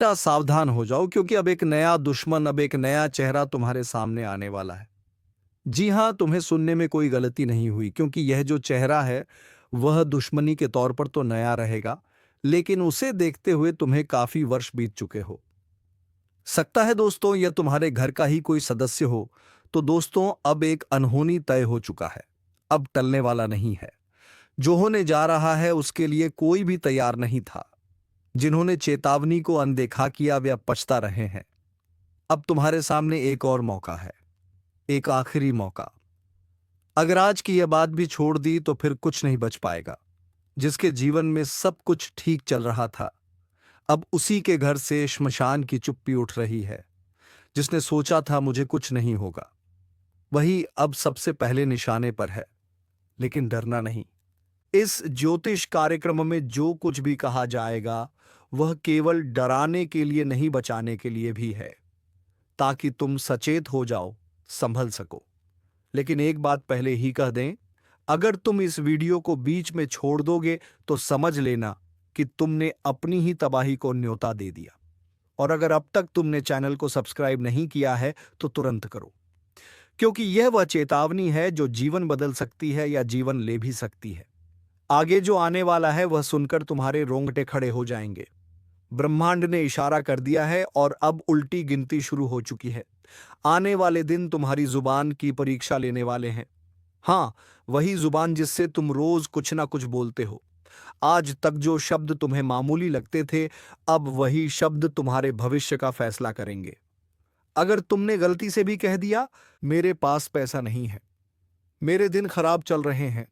सावधान हो जाओ, क्योंकि अब एक नया दुश्मन, अब एक नया चेहरा तुम्हारे सामने आने वाला है। जी हाँ, तुम्हें सुनने में कोई गलती नहीं हुई, क्योंकि यह जो चेहरा है वह दुश्मनी के तौर पर तो नया रहेगा, लेकिन उसे देखते हुए तुम्हें काफी वर्ष बीत चुके हो सकता है दोस्तों, यह तुम्हारे घर का ही कोई सदस्य हो। तो दोस्तों, अब एक अनहोनी तय हो चुका है, अब टलने वाला नहीं है। जो होने जा रहा है उसके लिए कोई भी तैयार नहीं था। जिन्होंने चेतावनी को अनदेखा किया वे अब पछता रहे हैं। अब तुम्हारे सामने एक और मौका है, एक आखिरी मौका। अगर आज की यह बात भी छोड़ दी तो फिर कुछ नहीं बच पाएगा। जिसके जीवन में सब कुछ ठीक चल रहा था, अब उसी के घर से श्मशान की चुप्पी उठ रही है। जिसने सोचा था मुझे कुछ नहीं होगा, वही अब सबसे पहले निशाने पर है। लेकिन डरना नहीं। इस ज्योतिष कार्यक्रम में जो कुछ भी कहा जाएगा वह केवल डराने के लिए नहीं, बचाने के लिए भी है, ताकि तुम सचेत हो जाओ, संभल सको। लेकिन एक बात पहले ही कह दें, अगर तुम इस वीडियो को बीच में छोड़ दोगे तो समझ लेना कि तुमने अपनी ही तबाही को न्योता दे दिया। और अगर अब तक तुमने चैनल को सब्सक्राइब नहीं किया है तो तुरंत करो, क्योंकि यह वह चेतावनी है जो जीवन बदल सकती है या जीवन ले भी सकती है। आगे जो आने वाला है वह सुनकर तुम्हारे रोंगटे खड़े हो जाएंगे। ब्रह्मांड ने इशारा कर दिया है और अब उल्टी गिनती शुरू हो चुकी है। आने वाले दिन तुम्हारी जुबान की परीक्षा लेने वाले हैं। हाँ, वही जुबान जिससे तुम रोज कुछ ना कुछ बोलते हो। आज तक जो शब्द तुम्हें मामूली लगते थे, अब वही शब्द तुम्हारे भविष्य का फैसला करेंगे। अगर तुमने गलती से भी कह दिया, मेरे पास पैसा नहीं है, मेरे दिन खराब चल रहे हैं,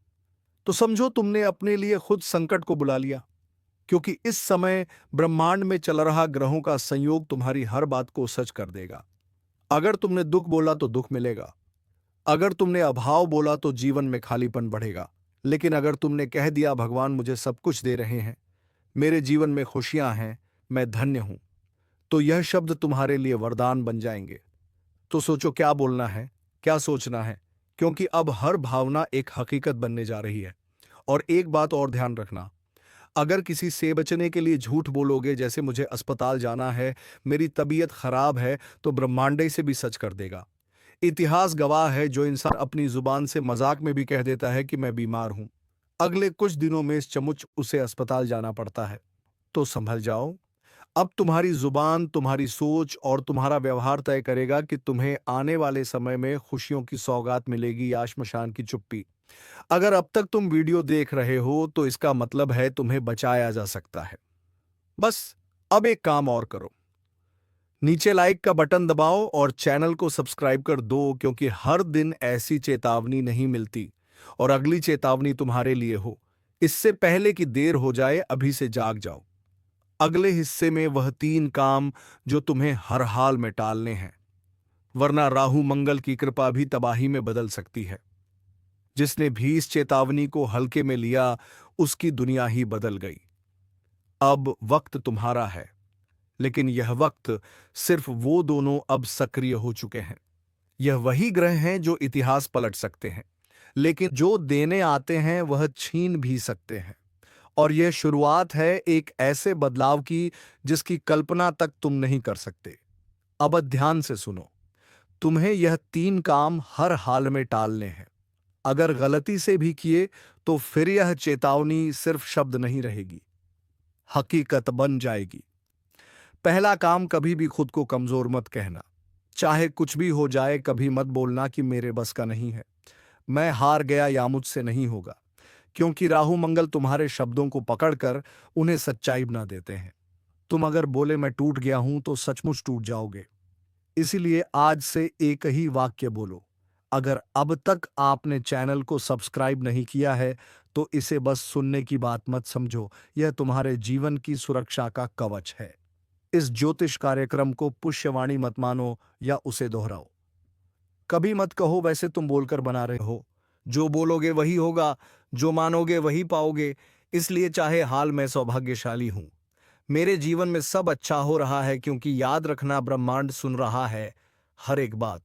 तो समझो तुमने अपने लिए खुद संकट को बुला लिया। क्योंकि इस समय ब्रह्मांड में चल रहा ग्रहों का संयोग तुम्हारी हर बात को सच कर देगा। अगर तुमने दुख बोला तो दुख मिलेगा, अगर तुमने अभाव बोला तो जीवन में खालीपन बढ़ेगा। लेकिन अगर तुमने कह दिया भगवान मुझे सब कुछ दे रहे हैं, मेरे जीवन में खुशियां हैं, मैं धन्य हूं, तो यह शब्द तुम्हारे लिए वरदान बन जाएंगे। तो सोचो क्या बोलना है, क्या सोचना है, क्योंकि अब हर भावना एक हकीकत बनने जा रही है। और एक बात और ध्यान रखना, अगर किसी से बचने के लिए झूठ बोलोगे, जैसे मुझे अस्पताल जाना है, मेरी तबीयत खराब है, तो ब्रह्मांड से भी सच कर देगा। इतिहास गवाह है, जो इंसान अपनी जुबान से मजाक में भी कह देता है कि मैं बीमार हूं, अगले कुछ दिनों में सचमुच उसे अस्पताल जाना पड़ता है। तो संभल जाओ। अब तुम्हारी जुबान, तुम्हारी सोच और तुम्हारा व्यवहार तय करेगा कि तुम्हें आने वाले समय में खुशियों की सौगात मिलेगी या श्मशान की चुप्पी। अगर अब तक तुम वीडियो देख रहे हो तो इसका मतलब है तुम्हें बचाया जा सकता है। बस अब एक काम और करो, नीचे लाइक का बटन दबाओ और चैनल को सब्सक्राइब कर दो, क्योंकि हर दिन ऐसी चेतावनी नहीं मिलती। और अगली चेतावनी तुम्हारे लिए हो, इससे पहले कि देर हो जाए, अभी से जाग जाओ। अगले हिस्से में वह 3 काम जो तुम्हें हर हाल में टालने हैं, वरना राहु मंगल की कृपा भी तबाही में बदल सकती है। जिसने भी इस चेतावनी को हल्के में लिया, उसकी दुनिया ही बदल गई। अब वक्त तुम्हारा है, लेकिन यह वक्त सिर्फ वो दोनों अब सक्रिय हो चुके हैं। यह वही ग्रह हैं जो इतिहास पलट सकते हैं, लेकिन जो देने आते हैं वह छीन भी सकते हैं। और यह शुरुआत है एक ऐसे बदलाव की जिसकी कल्पना तक तुम नहीं कर सकते। अब ध्यान से सुनो, तुम्हें यह 3 काम हर हाल में टालने हैं। अगर गलती से भी किए तो फिर यह चेतावनी सिर्फ शब्द नहीं रहेगी, हकीकत बन जाएगी। पहला काम, कभी भी खुद को कमजोर मत कहना। चाहे कुछ भी हो जाए, कभी मत बोलना कि मेरे बस का नहीं है, मैं हार गया या मुझसे नहीं होगा। क्योंकि राहु मंगल तुम्हारे शब्दों को पकड़कर उन्हें सच्चाई बना देते हैं। तुम अगर बोले मैं टूट गया हूं तो सचमुच टूट जाओगे। इसीलिए आज से एक ही वाक्य बोलो। अगर अब तक आपने चैनल को सब्सक्राइब नहीं किया है तो इसे बस सुनने की बात मत समझो, यह तुम्हारे जीवन की सुरक्षा का कवच है। इस ज्योतिष कार्यक्रम को पुष्यवाणी मत मानो या उसे दोहराओ। कभी मत कहो वैसे तुम बोलकर बना रहे हो। जो बोलोगे वही होगा, जो मानोगे वही पाओगे। इसलिए चाहे हाल मैं सौभाग्यशाली हूं, मेरे जीवन में सब अच्छा हो रहा है, क्योंकि याद रखना ब्रह्मांड सुन रहा है हर एक बात।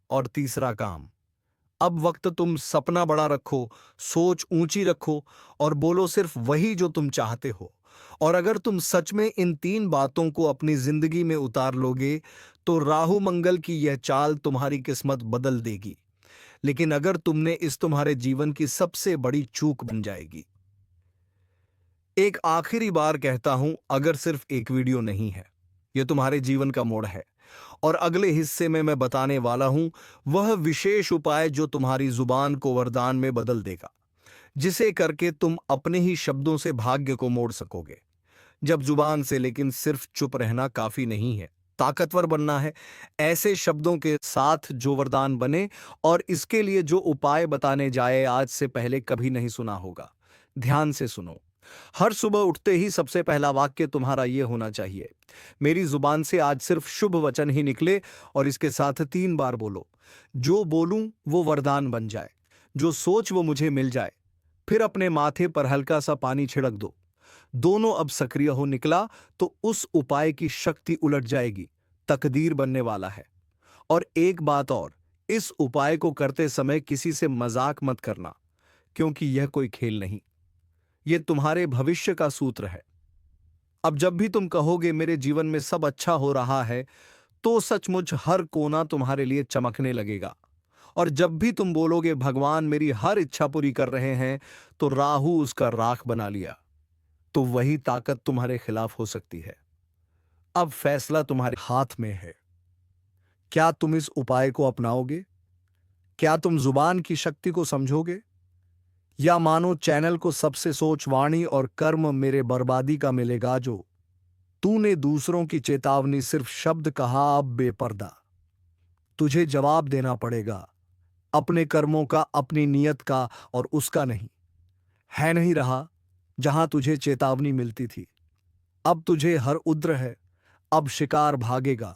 और तीसरा काम, अब वक्त तुम सपना बड़ा रखो, सोच ऊंची रखो और बोलो सिर्फ वही जो तुम चाहते हो। और अगर तुम सच में इन 3 बातों को अपनी जिंदगी में उतार लोगे तो राहु मंगल की यह चाल तुम्हारी किस्मत बदल देगी। लेकिन अगर तुमने इस तुम्हारे जीवन की सबसे बड़ी चूक बन जाएगी। एक आखिरी बार कहता हूं, अगर सिर्फ एक वीडियो नहीं है, यह तुम्हारे जीवन का मोड़ है। और अगले हिस्से में मैं बताने वाला हूं वह विशेष उपाय जो तुम्हारी जुबान को वरदान में बदल देगा, जिसे करके तुम अपने ही शब्दों से भाग्य को मोड़ सकोगे। जब जुबान से लेकिन सिर्फ चुप रहना काफी नहीं है, ताकतवर बनना है, ऐसे शब्दों के साथ जो वरदान बने। और इसके लिए जो उपाय बताने जाए आज से पहले कभी नहीं सुना होगा। ध्यान से सुनो। हर सुबह उठते ही सबसे पहला वाक्य तुम्हारा यह होना चाहिए, मेरी जुबान से आज सिर्फ शुभ वचन ही निकले। और इसके साथ 3 बार बोलो, जो बोलूं वो वरदान बन जाए, जो सोच वो मुझे मिल जाए। फिर अपने माथे पर हल्का सा पानी छिड़क दो। दोनों अब सक्रिय हो निकला तो उस उपाय की शक्ति उलट जाएगी, तकदीर बनने वाला है। और एक बात और, इस उपाय को करते समय किसी से मजाक मत करना, क्योंकि यह कोई खेल नहीं, यह तुम्हारे भविष्य का सूत्र है। अब जब भी तुम कहोगे मेरे जीवन में सब अच्छा हो रहा है, तो सचमुच हर कोना तुम्हारे लिए चमकने लगेगा। और जब भी तुम बोलोगे भगवान मेरी हर इच्छा पूरी कर रहे हैं, तो राहु उसका राख बना लिया। तो वही ताकत तुम्हारे खिलाफ हो सकती है। अब फैसला तुम्हारे हाथ में है। क्या तुम इस उपाय को अपनाओगे? क्या तुम जुबान की शक्ति को समझोगे? या मानो चैनल को सबसे सोच, वाणी और कर्म मेरे बर्बादी का मिलेगा। जो तूने दूसरों की चेतावनी सिर्फ शब्द कहा, अब बेपर्दा तुझे जवाब देना पड़ेगा, अपने कर्मों का, अपनी नियत का, और उसका नहीं। है नहीं रहा जहां तुझे चेतावनी मिलती थी, अब तुझे हर उद्र है, अब शिकार भागेगा।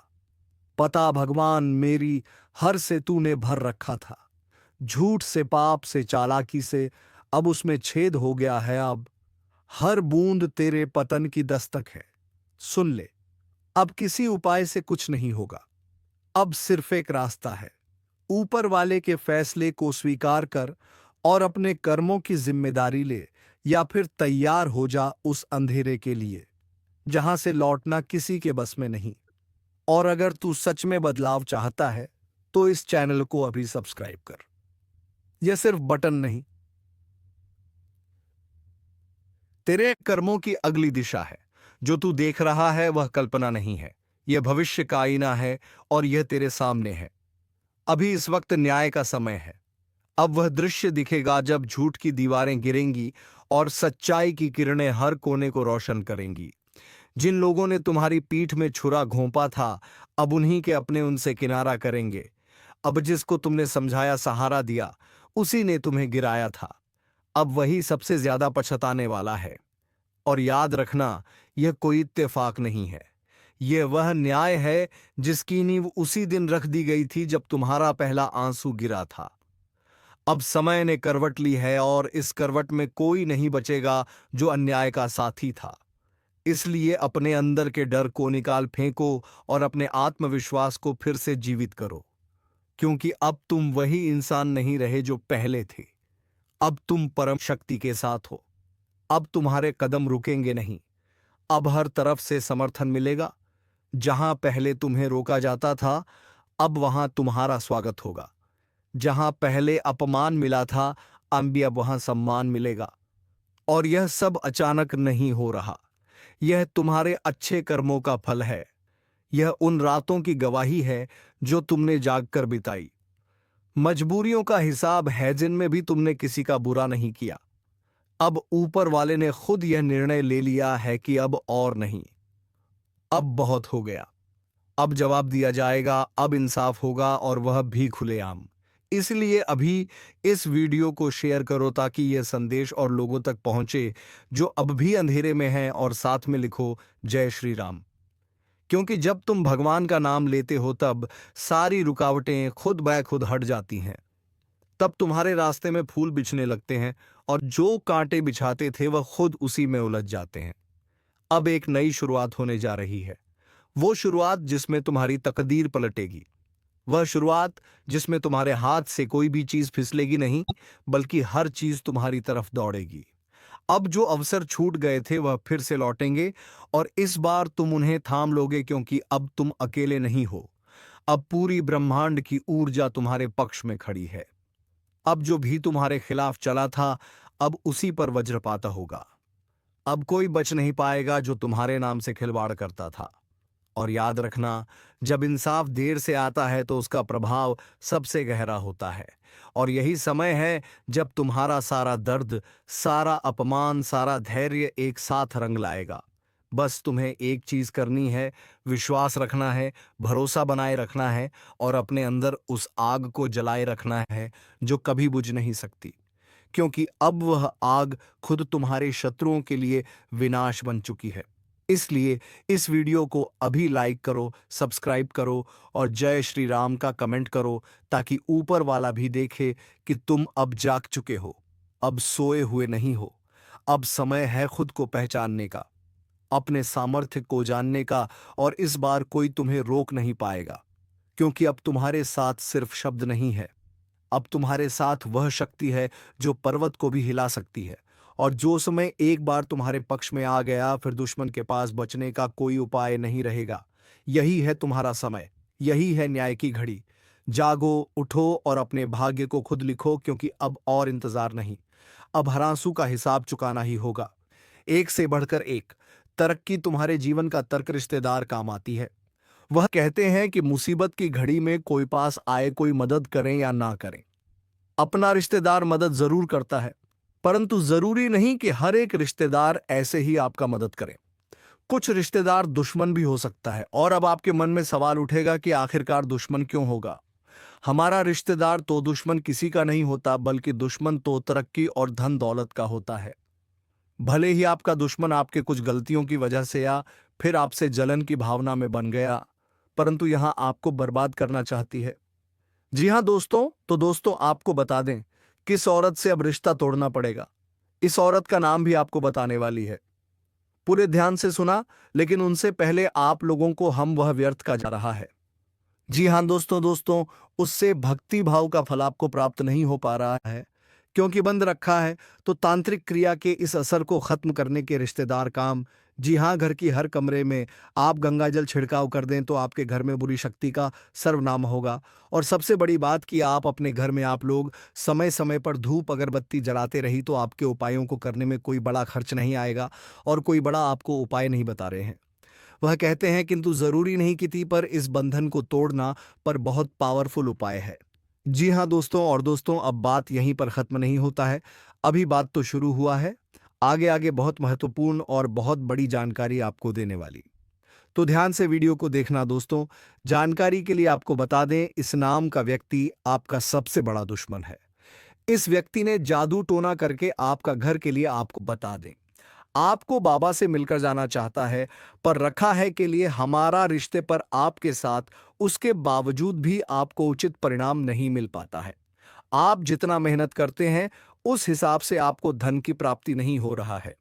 पता भगवान मेरी हर से तूने भर रखा था, झूठ से, पाप से, चालाकी से, अब उसमें छेद हो गया है। अब हर बूंद तेरे पतन की दस्तक है। सुन ले, अब किसी उपाय से कुछ नहीं होगा, अब सिर्फ एक रास्ता है। ऊपर वाले के फैसले को स्वीकार कर और अपने कर्मों की जिम्मेदारी ले, या फिर तैयार हो जा उस अंधेरे के लिए जहां से लौटना किसी के बस में नहीं। और अगर तू सच में बदलाव चाहता है तो इस चैनल को अभी सब्सक्राइब कर। यह सिर्फ बटन नहीं, तेरे कर्मों की अगली दिशा है। जो तू देख रहा है वह कल्पना नहीं है, यह भविष्य का आईना है, और यह तेरे सामने है। अभी इस वक्त न्याय का समय है। अब वह दृश्य दिखेगा जब झूठ की दीवारें गिरेंगी और सच्चाई की किरणें हर कोने को रोशन करेंगी। जिन लोगों ने तुम्हारी पीठ में छुरा घोंपा था, अब उन्हीं के अपने उनसे किनारा करेंगे। अब जिसको तुमने समझाया, सहारा दिया, उसी ने तुम्हें गिराया था, अब वही सबसे ज्यादा पछताने वाला है। और याद रखना, यह कोई इत्तेफाक नहीं है, यह वह न्याय है जिसकी नींव उसी दिन रख दी गई थी जब तुम्हारा पहला आंसू गिरा था। अब समय ने करवट ली है, और इस करवट में कोई नहीं बचेगा जो अन्याय का साथी था। इसलिए अपने अंदर के डर को निकाल फेंको और अपने आत्मविश्वास को फिर से जीवित करो, क्योंकि अब तुम वही इंसान नहीं रहे जो पहले थे। अब तुम परम शक्ति के साथ हो। अब तुम्हारे कदम रुकेंगे नहीं। अब हर तरफ से समर्थन मिलेगा। जहां पहले तुम्हें रोका जाता था, अब वहां तुम्हारा स्वागत होगा। जहां पहले अपमान मिला था, अब वहां सम्मान मिलेगा। और यह सब अचानक नहीं हो रहा, यह तुम्हारे अच्छे कर्मों का फल है। यह उन रातों की गवाही है जो तुमने जागकर बिताई, मजबूरियों का हिसाब है जिनमें भी तुमने किसी का बुरा नहीं किया। अब ऊपर वाले ने खुद यह निर्णय ले लिया है कि अब और नहीं, अब बहुत हो गया। अब जवाब दिया जाएगा, अब इंसाफ होगा, और वह भी खुलेआम। इसलिए अभी इस वीडियो को शेयर करो ताकि यह संदेश और लोगों तक पहुंचे जो अब भी अंधेरे में हैं, और साथ में लिखो जय श्री राम। क्योंकि जब तुम भगवान का नाम लेते हो तब सारी रुकावटें खुद ब खुद हट जाती हैं। तब तुम्हारे रास्ते में फूल बिछने लगते हैं, और जो कांटे बिछाते थे वह खुद उसी में उलझ जाते हैं। अब एक नई शुरुआत होने जा रही है, वो शुरुआत जिसमें तुम्हारी तकदीर पलटेगी, वह शुरुआत जिसमें तुम्हारे हाथ से कोई भी चीज फिसलेगी नहीं, बल्कि हर चीज तुम्हारी तरफ दौड़ेगी। अब जो अवसर छूट गए थे वह फिर से लौटेंगे और इस बार तुम उन्हें थाम लोगे, क्योंकि अब तुम अकेले नहीं हो। अब पूरी ब्रह्मांड की ऊर्जा तुम्हारे पक्ष में खड़ी है। अब जो भी तुम्हारे खिलाफ चला था, अब उसी पर वज्रपात होगा। अब कोई बच नहीं पाएगा जो तुम्हारे नाम से खिलवाड़ करता था। और याद रखना, जब इंसाफ देर से आता है तो उसका प्रभाव सबसे गहरा होता है। और यही समय है जब तुम्हारा सारा दर्द, सारा अपमान, सारा धैर्य एक साथ रंग लाएगा। बस तुम्हें एक चीज करनी है, विश्वास रखना है, भरोसा बनाए रखना है और अपने अंदर उस आग को जलाए रखना है जो कभी बुझ नहीं सकती, क्योंकि अब वह आग खुद तुम्हारे शत्रुओं के लिए विनाश बन चुकी है। इसलिए इस वीडियो को अभी लाइक करो, सब्सक्राइब करो और जय श्री राम का कमेंट करो, ताकि ऊपर वाला भी देखे कि तुम अब जाग चुके हो, अब सोए हुए नहीं हो। अब समय है खुद को पहचानने का, अपने सामर्थ्य को जानने का, और इस बार कोई तुम्हें रोक नहीं पाएगा, क्योंकि अब तुम्हारे साथ सिर्फ शब्द नहीं है, अब तुम्हारे साथ वह शक्ति है जो पर्वत को भी हिला सकती है। और जो समय एक बार तुम्हारे पक्ष में आ गया, फिर दुश्मन के पास बचने का कोई उपाय नहीं रहेगा। यही है तुम्हारा समय, यही है न्याय की घड़ी। जागो, उठो और अपने भाग्य को खुद लिखो, क्योंकि अब और इंतजार नहीं। अब हर आंसू का हिसाब चुकाना ही होगा। एक से बढ़कर एक तरक्की तुम्हारे जीवन का तर्क रिश्तेदार काम आती है। वह कहते हैं कि मुसीबत की घड़ी में कोई पास आए, कोई मदद करें या ना करें, अपना रिश्तेदार मदद जरूर करता है, परंतु जरूरी नहीं कि हर एक रिश्तेदार ऐसे ही आपका मदद करे। कुछ रिश्तेदार दुश्मन भी हो सकता है। और अब आपके मन में सवाल उठेगा कि आखिरकार दुश्मन क्यों होगा? हमारा रिश्तेदार तो दुश्मन किसी का नहीं होता, बल्कि दुश्मन तो तरक्की और धन दौलत का होता है। भले ही आपका दुश्मन आपके कुछ गलतियों की वजह से या फिर आपसे जलन की भावना में बन गया, परंतु यहां आपको बर्बाद करना चाहती है। जी हां दोस्तों, तो दोस्तों आपको बता दें किस औरत से अब रिश्ता तोड़ना पड़ेगा। इस औरत का नाम भी आपको बताने वाली है। पूरे ध्यान से सुना, लेकिन उनसे पहले आप लोगों को हम वह व्यर्थ का जा रहा है। जी हां दोस्तों, उससे भक्ति भाव का फल आपको प्राप्त नहीं हो पा रहा है, क्योंकि बंद रखा है। तो तांत्रिक क्रिया के इस असर को खत्म करने के रिश्तेदार काम। जी हां, घर की हर कमरे में आप गंगाजल छिड़काव कर दें तो आपके घर में बुरी शक्ति का सर्वनाम होगा। और सबसे बड़ी बात कि आप अपने घर में आप लोग समय समय पर धूप अगरबत्ती जलाते रही तो आपके उपायों को करने में कोई बड़ा खर्च नहीं आएगा और कोई बड़ा आपको उपाय नहीं बता रहे हैं। वह कहते हैं किंतु जरूरी नहीं किसी पर इस बंधन को तोड़ना पर बहुत पावरफुल उपाय है। जी हां दोस्तों, और दोस्तों अब बात यहीं पर खत्म नहीं होता है, अभी बात तो शुरू हुआ है। आगे आगे बहुत महत्वपूर्ण और बहुत बड़ी जानकारी आपको देने वाली, तो ध्यान से वीडियो को देखना दोस्तों। जानकारी के लिए आपको बता दें, इस नाम का व्यक्ति आपका सबसे बड़ा दुश्मन है। इस व्यक्ति ने जादू टोना करके आपका घर के लिए आपको बता दें, आपको बाबा से मिलकर जाना चाहता है, पर रखा है के लिए हमारा रिश्ते पर आपके साथ, उसके बावजूद भी आपको उचित परिणाम नहीं मिल पाता है। आप जितना मेहनत करते हैं उस हिसाब से आपको धन की प्राप्ति नहीं हो रहा है।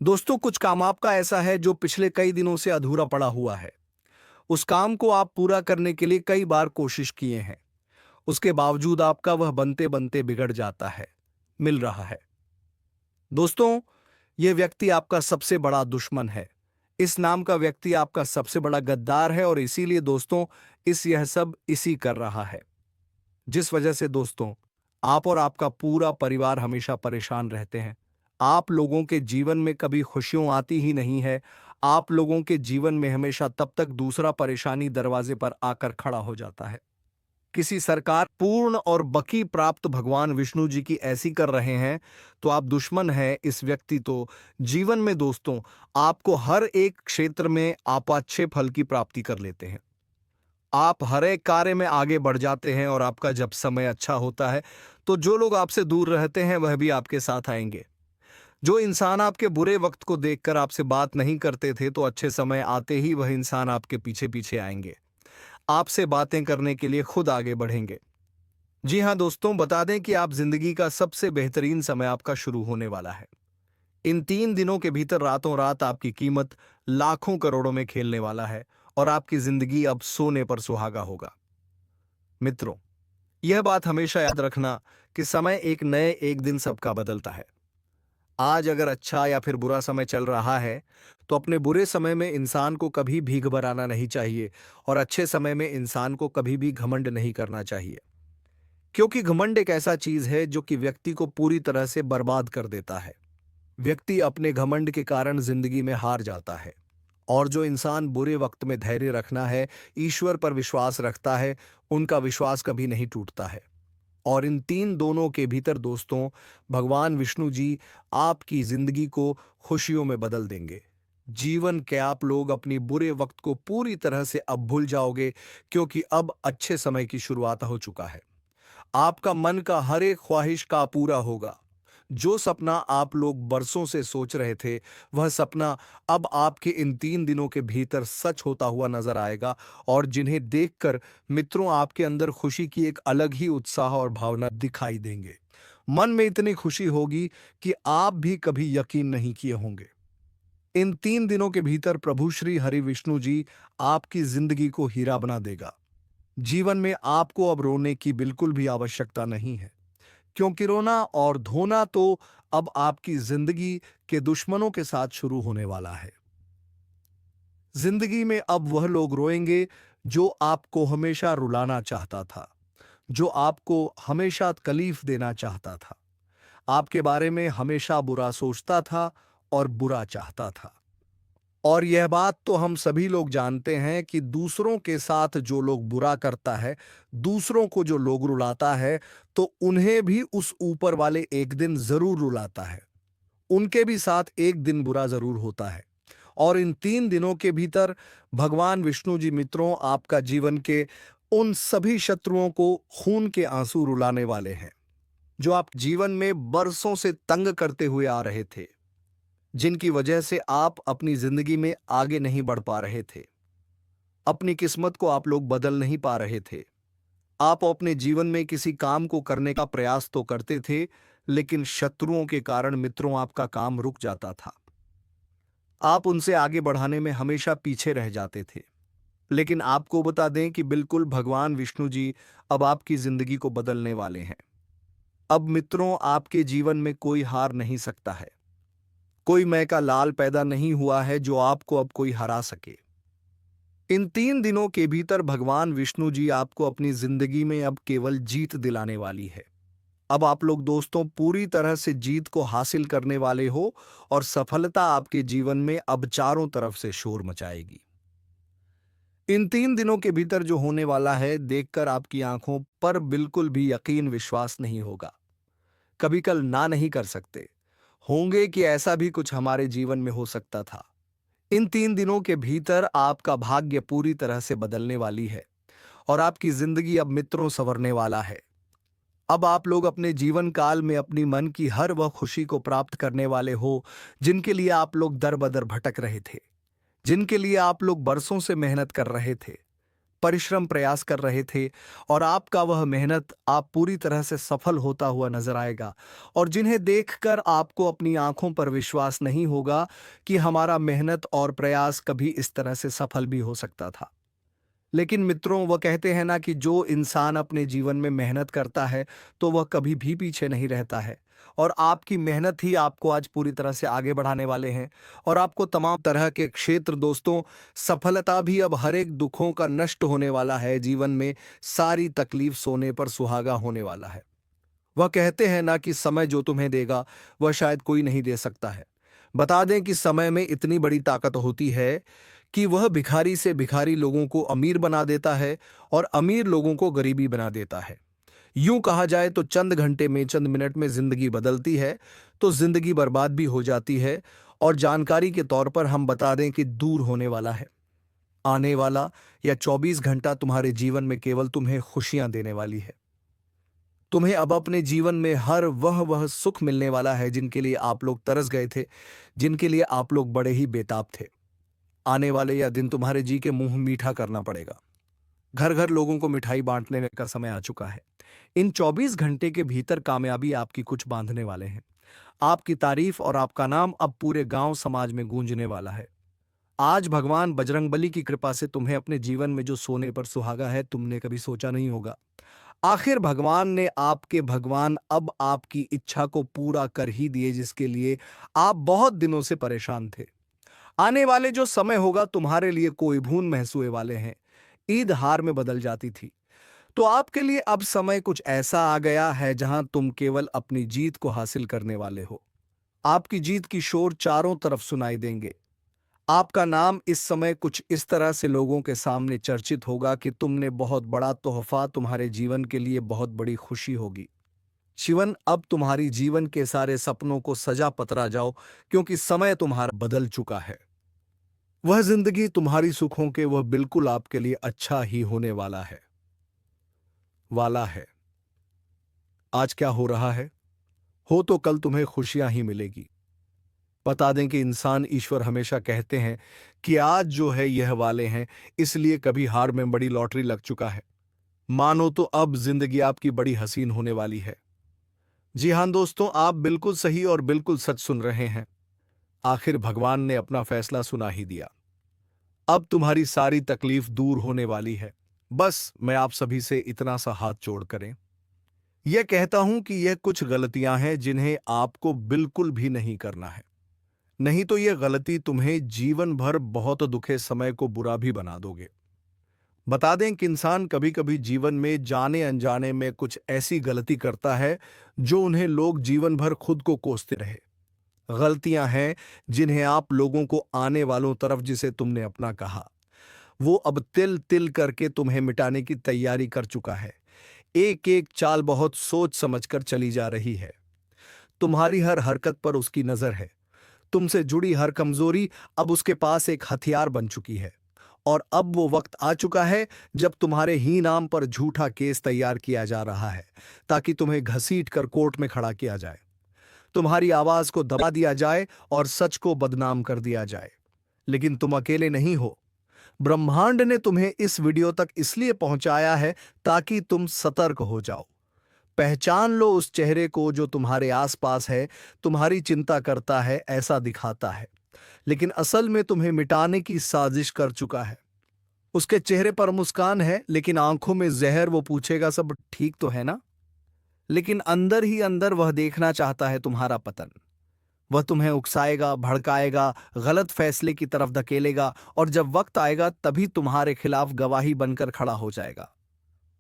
दोस्तों कुछ काम आपका ऐसा है जो पिछले कई दिनों से अधूरा पड़ा हुआ है। उस काम को आप पूरा करने के लिए कई बार कोशिश किए हैं, उसके बावजूद आपका वह बनते बनते बिगड़ जाता है, मिल रहा है। दोस्तों यह व्यक्ति आपका सबसे बड़ा दुश्मन है। इस नाम का व्यक्ति आपका सबसे बड़ा गद्दार है और इसीलिए दोस्तों यह सब इसी कर रहा है, जिस वजह से दोस्तों आप और आपका पूरा परिवार हमेशा परेशान रहते हैं। आप लोगों के जीवन में कभी खुशियां आती ही नहीं है। आप लोगों के जीवन में हमेशा तब तक दूसरा परेशानी दरवाजे पर आकर खड़ा हो जाता है। किसी सरकार पूर्ण और बकी प्राप्त भगवान विष्णु जी की ऐसी कर रहे हैं तो आप दुश्मन हैं इस व्यक्ति। तो जीवन में दोस्तों आपको हर एक क्षेत्र में आप अच्छे फल की प्राप्ति कर लेते हैं, आप हर एक कार्य में आगे बढ़ जाते हैं और आपका जब समय अच्छा होता है तो जो लोग आपसे दूर रहते हैं वह भी आपके साथ आएंगे। जो इंसान आपके बुरे वक्त को देखकर आपसे बात नहीं करते थे तो अच्छे समय आते ही वह इंसान आपके पीछे पीछे आएंगे, आपसे बातें करने के लिए खुद आगे बढ़ेंगे। जी हां दोस्तों, बता दें कि आप जिंदगी का सबसे बेहतरीन समय आपका शुरू होने वाला है। इन 3 दिनों के भीतर रातों रात आपकी कीमत लाखों करोड़ों में खेलने वाला है और आपकी जिंदगी अब सोने पर सुहागा होगा। मित्रों यह बात हमेशा याद रखना कि समय एक दिन सबका बदलता है। आज अगर अच्छा या फिर बुरा समय चल रहा है, तो अपने बुरे समय में इंसान को कभी भी घबराना नहीं चाहिए और अच्छे समय में इंसान को कभी भी घमंड नहीं करना चाहिए। क्योंकि घमंड एक ऐसा चीज है जो कि व्यक्ति को पूरी तरह से बर्बाद कर देता है। व्यक्ति अपने घमंड के कारण जिंदगी में हार जाता है। और जो इंसान बुरे वक्त में धैर्य रखना है, ईश्वर पर विश्वास रखता है, उनका विश्वास कभी नहीं टूटता है। और इन तीन दोनों के भीतर दोस्तों, भगवान विष्णु जी आपकी जिंदगी को खुशियों में बदल देंगे। जीवन के आप लोग अपनी बुरे वक्त को पूरी तरह से अब भूल जाओगे, क्योंकि अब अच्छे समय की शुरुआत हो चुका है। आपका मन का हर एक ख्वाहिश का पूरा होगा। जो सपना आप लोग बरसों से सोच रहे थे, वह सपना अब आपके इन 3 दिनों के भीतर सच होता हुआ नजर आएगा। और जिन्हें देखकर मित्रों आपके अंदर खुशी की एक अलग ही उत्साह और भावना दिखाई देंगे। मन में इतनी खुशी होगी कि आप भी कभी यकीन नहीं किए होंगे। इन 3 दिनों के भीतर प्रभु श्री हरि विष्णु जी आपकी जिंदगी को हीरा बना देगा। जीवन में आपको अब रोने की बिल्कुल भी आवश्यकता नहीं है, क्योंकि रोना और धोना तो अब आपकी जिंदगी के दुश्मनों के साथ शुरू होने वाला है। जिंदगी में अब वह लोग रोएंगे जो आपको हमेशा रुलाना चाहता था, जो आपको हमेशा तकलीफ देना चाहता था, आपके बारे में हमेशा बुरा सोचता था और बुरा चाहता था। और यह बात तो हम सभी लोग जानते हैं कि दूसरों के साथ जो लोग बुरा करता है, दूसरों को जो लोग रुलाता है, तो उन्हें भी उस ऊपर वाले एक दिन जरूर रुलाता है। उनके भी साथ एक दिन बुरा जरूर होता है। और इन 3 दिनों के भीतर भगवान विष्णु जी मित्रों आपका जीवन के उन सभी शत्रुओं को खून के आंसू रुलाने वाले हैं, जो आप जीवन में बरसों से तंग करते हुए आ रहे थे, जिनकी वजह से आप अपनी जिंदगी में आगे नहीं बढ़ पा रहे थे। अपनी किस्मत को आप लोग बदल नहीं पा रहे थे। आप अपने जीवन में किसी काम को करने का प्रयास तो करते थे, लेकिन शत्रुओं के कारण मित्रों आपका काम रुक जाता था। आप उनसे आगे बढ़ाने में हमेशा पीछे रह जाते थे। लेकिन आपको बता दें कि बिल्कुल भगवान विष्णु जी अब आपकी जिंदगी को बदलने वाले हैं। अब मित्रों आपके जीवन में कोई हार नहीं सकता है। कोई मैं का लाल पैदा नहीं हुआ है जो आपको अब कोई हरा सके। इन 3 दिनों के भीतर भगवान विष्णु जी आपको अपनी जिंदगी में अब केवल जीत दिलाने वाली है। अब आप लोग दोस्तों पूरी तरह से जीत को हासिल करने वाले हो और सफलता आपके जीवन में अब चारों तरफ से शोर मचाएगी। इन 3 दिनों के भीतर जो होने वाला है, देखकर आपकी आंखों पर बिल्कुल भी यकीन विश्वास नहीं होगा। कभी कल ना नहीं कर सकते होंगे कि ऐसा भी कुछ हमारे जीवन में हो सकता था। इन 3 दिनों के भीतर आपका भाग्य पूरी तरह से बदलने वाली है और आपकी जिंदगी अब मित्रों संवरने वाला है। अब आप लोग अपने जीवन काल में अपनी मन की हर वह खुशी को प्राप्त करने वाले हो, जिनके लिए आप लोग दर बदर भटक रहे थे, जिनके लिए आप लोग बरसों से मेहनत कर रहे थे, परिश्रम प्रयास कर रहे थे। और आपका वह मेहनत आप पूरी तरह से सफल होता हुआ नजर आएगा। और जिन्हें देखकर आपको अपनी आंखों पर विश्वास नहीं होगा कि हमारा मेहनत और प्रयास कभी इस तरह से सफल भी हो सकता था। लेकिन मित्रों, वह कहते हैं ना कि जो इंसान अपने जीवन में मेहनत करता है, तो वह कभी भी पीछे नहीं रहता है। और आपकी मेहनत ही आपको आज पूरी तरह से आगे बढ़ाने वाले हैं। और आपको तमाम तरह के क्षेत्र दोस्तों, सफलता भी अब हर एक दुखों का नष्ट होने वाला है। जीवन में सारी तकलीफ सोने पर सुहागा होने वाला है। वह कहते हैं ना कि समय जो तुम्हें देगा, वह शायद कोई नहीं दे सकता है। बता दें कि समय में इतनी बड़ी ताकत होती है कि वह भिखारी से भिखारी लोगों को अमीर बना देता है और अमीर लोगों को गरीबी बना देता है। यूं कहा जाए तो चंद घंटे में, चंद मिनट में जिंदगी बदलती है, तो जिंदगी बर्बाद भी हो जाती है। और जानकारी के तौर पर हम बता दें कि दूर होने वाला है आने वाला या 24 घंटा तुम्हारे जीवन में केवल तुम्हें खुशियां देने वाली है। तुम्हें अब अपने जीवन में हर वह सुख मिलने वाला है जिनके लिए आप लोग तरस गए थे, जिनके लिए आप लोग बड़े ही बेताब थे। आने वाले यह दिन तुम्हारे जी के मुंह मीठा करना पड़ेगा। घर घर लोगों को मिठाई बांटने का समय आ चुका है। इन 24 घंटे के भीतर कामयाबी आपकी कुछ बांधने वाले हैं। आपकी तारीफ और आपका नाम अब पूरे गांव समाज में गूंजने वाला है। आज भगवान बजरंगबली की कृपा से तुम्हें अपने जीवन में जो सोने पर सुहागा है, तुमने कभी सोचा नहीं होगा। आखिर भगवान अब आपकी इच्छा को पूरा कर ही दिए, जिसके लिए आप बहुत दिनों से परेशान थे। आने वाले जो समय होगा तुम्हारे लिए कोई भून महसूए वाले हैं। ईद हार में बदल जाती थी, तो आपके लिए अब समय कुछ ऐसा आ गया है जहां तुम केवल अपनी जीत को हासिल करने वाले हो। आपकी जीत की शोर चारों तरफ सुनाई देंगे। आपका नाम इस समय कुछ इस तरह से लोगों के सामने चर्चित होगा कि तुमने बहुत बड़ा तोहफा, तुम्हारे जीवन के लिए बहुत बड़ी खुशी होगी। शिवन, अब तुम्हारी जीवन के सारे सपनों को सजा पतरा जाओ, क्योंकि समय तुम्हारा बदल चुका है। वह जिंदगी तुम्हारी सुखों के वह बिल्कुल आपके लिए अच्छा ही होने वाला है। आज क्या हो रहा है, हो तो कल तुम्हें खुशियां ही मिलेगी। बता दें कि इंसान ईश्वर हमेशा कहते हैं कि आज जो है यह वाले हैं, इसलिए कभी हार में बड़ी लॉटरी लग चुका है। मानो तो अब जिंदगी आपकी बड़ी हसीन होने वाली है। जी हां दोस्तों, आप बिल्कुल सही और बिल्कुल सच सुन रहे हैं। आखिर भगवान ने अपना फैसला सुना ही दिया। अब तुम्हारी सारी तकलीफ दूर होने वाली है। बस मैं आप सभी से इतना सा हाथ जोड़ करें, यह कहता हूं कि यह कुछ गलतियां हैं जिन्हें आपको बिल्कुल भी नहीं करना है। नहीं तो यह गलती तुम्हें जीवन भर बहुत दुखे समय को बुरा भी बना दोगे। बता दें कि इंसान कभी कभी जीवन में जाने अनजाने में कुछ ऐसी गलती करता है जो उन्हें लोग जीवन भर खुद को कोसते रहे। गलतियां हैं जिन्हें आप लोगों को आने वालों तरफ, जिसे तुमने अपना कहा, वो अब तिल तिल करके तुम्हें मिटाने की तैयारी कर चुका है। एक एक चाल बहुत सोच समझकर चली जा रही है। तुम्हारी हर हरकत पर उसकी नजर है। तुमसे जुड़ी हर कमजोरी अब उसके पास एक हथियार बन चुकी है। और अब वो वक्त आ चुका है जब तुम्हारे ही नाम पर झूठा केस तैयार किया जा रहा है, ताकि तुम्हें घसीट कर कोर्ट में खड़ा किया जाए, तुम्हारी आवाज को दबा दिया जाए और सच को बदनाम कर दिया जाए। लेकिन तुम अकेले नहीं हो। ब्रह्मांड ने तुम्हें इस वीडियो तक इसलिए पहुंचाया है ताकि तुम सतर्क हो जाओ। पहचान लो उस चेहरे को जो तुम्हारे आसपास है, तुम्हारी चिंता करता है, ऐसा दिखाता है, लेकिन असल में तुम्हें मिटाने की साजिश कर चुका है। उसके चेहरे पर मुस्कान है, लेकिन आंखों में जहर। वो पूछेगा सब ठीक तो है ना, लेकिन अंदर ही अंदर वह देखना चाहता है तुम्हारा पतन। वह तुम्हें उकसाएगा, भड़काएगा, गलत फैसले की तरफ धकेलेगा, और जब वक्त आएगा तभी तुम्हारे खिलाफ गवाही बनकर खड़ा हो जाएगा।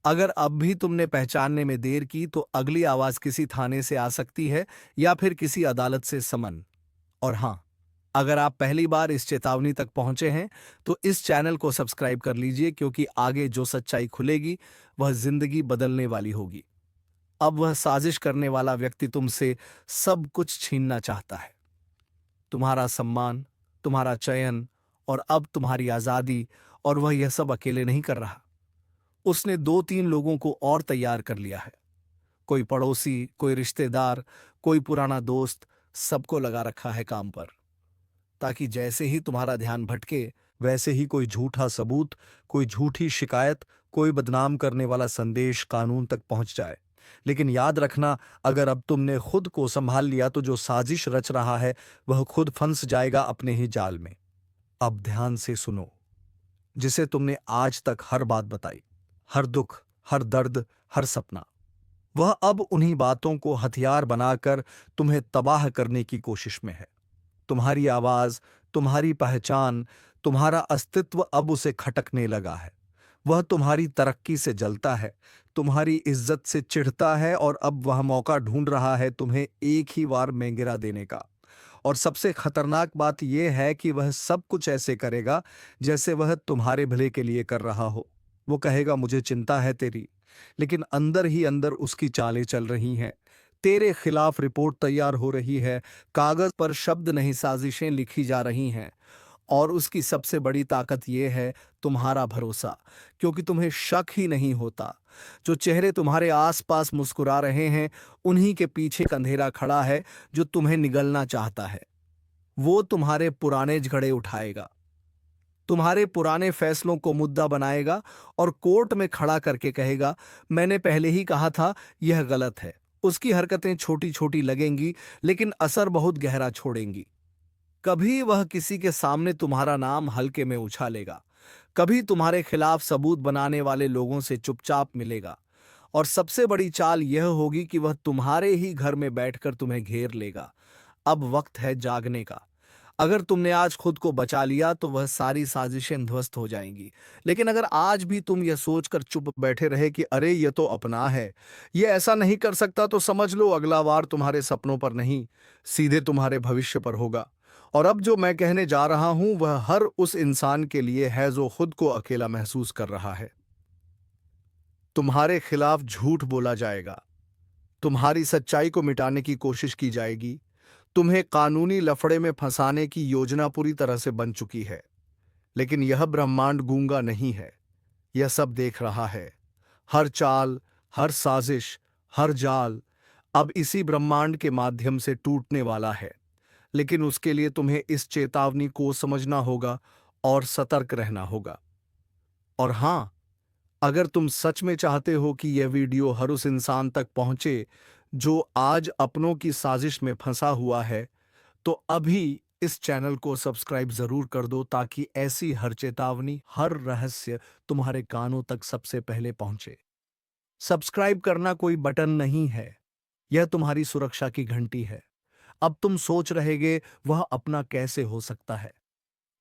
अगर अब भी तुमने पहचानने में देर की तो अगली आवाज किसी थाने से आ सकती है या फिर किसी अदालत से समन। और हां, अगर आप पहली बार इस चेतावनी तक पहुंचे हैं तो इस चैनल को सब्सक्राइब कर लीजिए, क्योंकि आगे जो सच्चाई खुलेगी वह जिंदगी बदलने वाली होगी। अब वह साजिश करने वाला व्यक्ति तुमसे सब कुछ छीनना चाहता है, तुम्हारा सम्मान, तुम्हारा चयन और अब तुम्हारी आजादी। और वह यह सब अकेले नहीं कर रहा। उसने 2-3 लोगों को और तैयार कर लिया है। कोई पड़ोसी, कोई रिश्तेदार, कोई पुराना दोस्त, सबको लगा रखा है काम पर, ताकि जैसे ही तुम्हारा ध्यान भटके वैसे ही कोई झूठा सबूत, कोई झूठी शिकायत, कोई बदनाम करने वाला संदेश कानून तक पहुंच जाए। लेकिन याद रखना, अगर अब तुमने खुद को संभाल लिया तो जो साजिश रच रहा है वह खुद फंस जाएगा अपने ही जाल में। अब ध्यान से सुनो, जिसे तुमने आज तक हर बात बताई, हर दुख, हर दर्द, हर सपना, वह अब उन्हीं बातों को हथियार बनाकर तुम्हें तबाह करने की कोशिश में है। तुम्हारी आवाज, तुम्हारी पहचान, तुम्हारा अस्तित्व अब उसे खटकने लगा है। वह तुम्हारी तरक्की से जलता है, तुम्हारी इज्जत से चिढ़ता है, और अब वह मौका ढूंढ रहा है तुम्हें एक ही बार में गिरा देने का। और सबसे खतरनाक बात यह है कि वह सब कुछ ऐसे करेगा जैसे वह तुम्हारे भले के लिए कर रहा हो। वो कहेगा मुझे चिंता है तेरी, लेकिन अंदर ही अंदर उसकी चालें चल रही हैं। तेरे खिलाफ रिपोर्ट तैयार हो रही है, कागज पर शब्द नहीं साजिशें लिखी जा रही हैं। और उसकी सबसे बड़ी ताकत यह है तुम्हारा भरोसा, क्योंकि तुम्हें शक ही नहीं होता। जो चेहरे तुम्हारे आसपास मुस्कुरा रहे हैं, उन्हीं के पीछे एक अंधेरा खड़ा है जो तुम्हें निगलना चाहता है। वो तुम्हारे पुराने झगड़े उठाएगा, तुम्हारे पुराने फैसलों को मुद्दा बनाएगा और कोर्ट में खड़ा करके कहेगा मैंने पहले ही कहा था यह गलत है। उसकी हरकतें छोटी छोटी लगेंगी, लेकिन असर बहुत गहरा छोड़ेंगी। कभी वह किसी के सामने तुम्हारा नाम हल्के में उछालेगा, कभी तुम्हारे खिलाफ सबूत बनाने वाले लोगों से चुपचाप मिलेगा, और सबसे बड़ी चाल यह होगी कि वह तुम्हारे ही घर में बैठकर तुम्हें घेर लेगा। अब वक्त है जागने का। अगर तुमने आज खुद को बचा लिया तो वह सारी साजिशें ध्वस्त हो जाएंगी। लेकिन अगर आज भी तुम यह सोचकर चुप बैठे रहे कि अरे ये तो अपना है, ये ऐसा नहीं कर सकता, तो समझ लो अगला वार तुम्हारे सपनों पर नहीं, सीधे तुम्हारे भविष्य पर होगा। और अब जो मैं कहने जा रहा हूं वह हर उस इंसान के लिए है जो खुद को अकेला महसूस कर रहा है। तुम्हारे खिलाफ झूठ बोला जाएगा, तुम्हारी सच्चाई को मिटाने की कोशिश की जाएगी, तुम्हें कानूनी लफड़े में फंसाने की योजना पूरी तरह से बन चुकी है। लेकिन यह ब्रह्मांड गूंगा नहीं है, यह सब देख रहा है। हर चाल, हर साजिश, हर जाल अब इसी ब्रह्मांड के माध्यम से टूटने वाला है। लेकिन उसके लिए तुम्हें इस चेतावनी को समझना होगा और सतर्क रहना होगा। और हां, अगर तुम सच में चाहते हो कि यह वीडियो हर उस इंसान तक पहुंचे जो आज अपनों की साजिश में फंसा हुआ है, तो अभी इस चैनल को सब्सक्राइब जरूर कर दो ताकि ऐसी हर चेतावनी, हर रहस्य तुम्हारे कानों तक सबसे पहले पहुंचे। सब्सक्राइब करना कोई बटन नहीं है, यह तुम्हारी सुरक्षा की घंटी है। अब तुम सोच रहेगे वह अपना कैसे हो सकता है,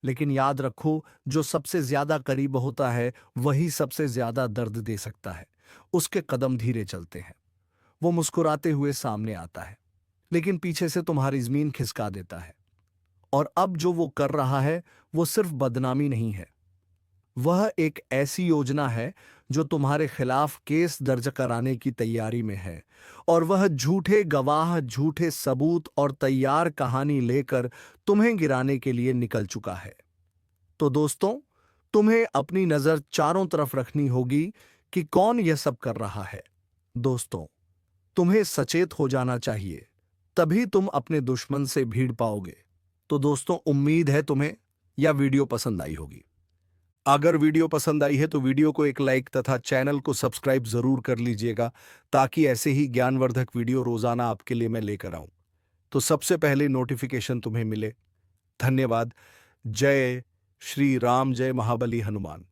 लेकिन याद रखो जो सबसे ज्यादा करीब होता है वही सबसे ज्यादा दर्द दे सकता है। उसके कदम धीरे चलते हैं, वो मुस्कुराते हुए सामने आता है, लेकिन पीछे से तुम्हारी जमीन खिसका देता है। और अब जो वो कर रहा है वो सिर्फ बदनामी नहीं है, वह एक ऐसी योजना है जो तुम्हारे खिलाफ केस दर्ज कराने की तैयारी में है। और वह झूठे गवाह, झूठे सबूत और तैयार कहानी लेकर तुम्हें गिराने के लिए निकल चुका है। तो दोस्तों, तुम्हें अपनी नजर चारों तरफ रखनी होगी कि कौन यह सब कर रहा है। दोस्तों, तुम्हें सचेत हो जाना चाहिए, तभी तुम अपने दुश्मन से भीड़ पाओगे। तो दोस्तों, उम्मीद है तुम्हें यह वीडियो पसंद आई होगी। अगर वीडियो पसंद आई है तो वीडियो को एक लाइक तथा चैनल को सब्सक्राइब जरूर कर लीजिएगा ताकि ऐसे ही ज्ञानवर्धक वीडियो रोजाना आपके लिए मैं लेकर आऊं, तो सबसे पहले नोटिफिकेशन तुम्हें मिले। धन्यवाद। जय श्री राम, जय महाबली हनुमान।